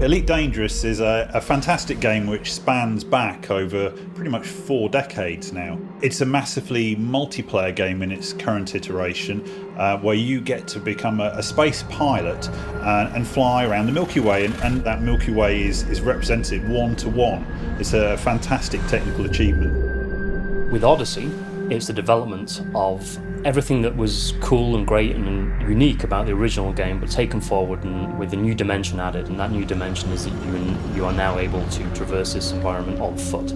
Elite Dangerous is a fantastic game which spans back over pretty much 4 decades now. It's a massively multiplayer game in its current iteration, where you get to become a space pilot and fly around the Milky Way, and that Milky Way is represented 1-to-1. It's a fantastic technical achievement. With Odyssey, it's the development of everything that was cool and great and unique about the original game, but taken forward and with a new dimension added, and that new dimension is that you are now able to traverse this environment on foot.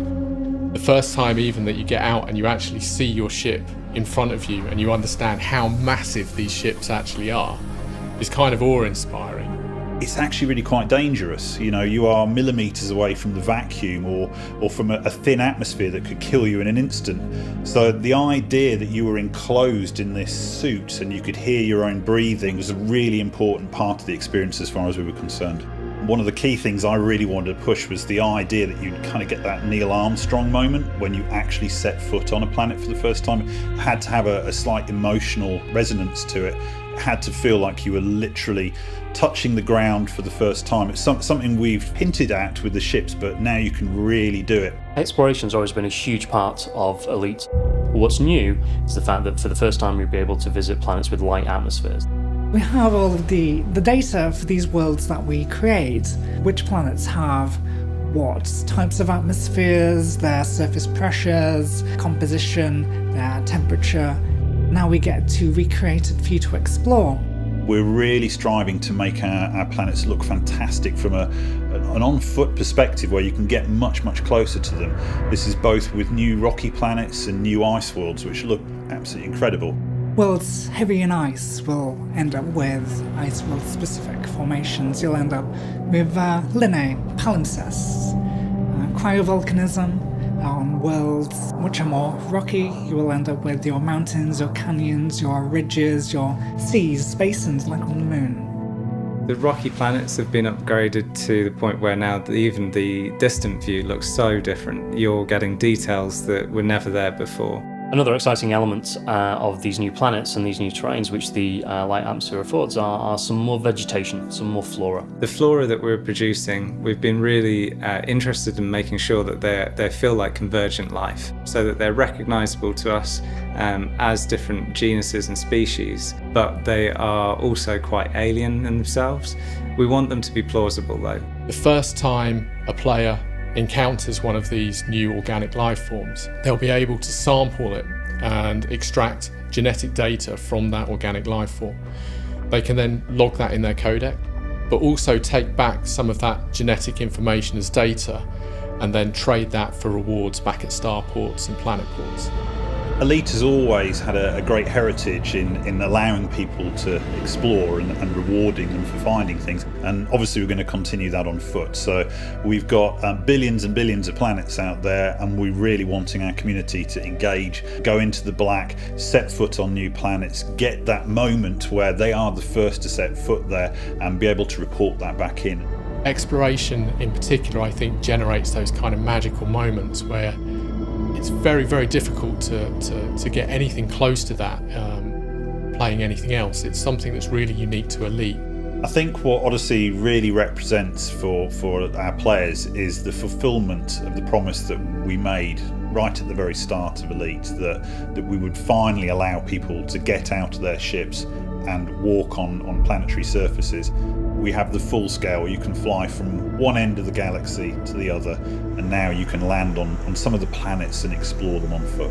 The first time even that you get out and you actually see your ship in front of you and you understand how massive these ships actually are is kind of awe-inspiring. It's actually really quite dangerous. You know, you are millimetres away from the vacuum or from a thin atmosphere that could kill you in an instant. So the idea that you were enclosed in this suit and you could hear your own breathing was a really important part of the experience as far as we were concerned. One of the key things I really wanted to push was the idea that you'd kind of get that Neil Armstrong moment when you actually set foot on a planet for the first time. It had to have a slight emotional resonance to it. It had to feel like you were literally touching the ground for the first time. It's something we've hinted at with the ships, but now you can really do it. Exploration's always been a huge part of Elite. What's new is the fact that for the first time you'll be able to visit planets with light atmospheres. We have all of the data for these worlds that we create, which planets have what types of atmospheres, their surface pressures, composition, their temperature. Now we get to recreate it for you to explore. We're really striving to make our planets look fantastic from an on-foot perspective where you can get much closer to them. This is both with new rocky planets and new ice worlds which look absolutely incredible. Worlds heavy in ice will end up with ice world specific formations. You'll end up with lineae, palimpsests, cryovolcanism. On worlds which are more rocky, you will end up with your mountains, your canyons, your ridges, your seas, basins like on the moon. The rocky planets have been upgraded to the point where now even the distant view looks so different. You're getting details that were never there before. Another exciting element of these new planets and these new terrains which the light atmosphere affords are some more vegetation, some more flora. The flora that we're producing, we've been really interested in making sure that they feel like convergent life, so that they're recognisable to us as different genuses and species, but they are also quite alien in themselves. We want them to be plausible though. The first time a player encounters one of these new organic life forms, they'll be able to sample it and extract genetic data from that organic life form. They can then log that in their codec, but also take back some of that genetic information as data and then trade that for rewards back at starports and planet ports. Elite has always had a great heritage in allowing people to explore and rewarding them for finding things, and obviously we're going to continue that on foot. So we've got billions and billions of planets out there, and we're really wanting our community to engage, go into the black, set foot on new planets, get that moment where they are the first to set foot there and be able to report that back in. Exploration in particular, I think, generates those kind of magical moments where it's very difficult to get anything close to that playing anything else. It's something that's really unique to Elite. I think what Odyssey really represents for our players is the fulfilment of the promise that we made right at the very start of Elite, that we would finally allow people to get out of their ships and walk on planetary surfaces. We have the full scale. You can fly from one end of the galaxy to the other, and now you can land on some of the planets and explore them on foot.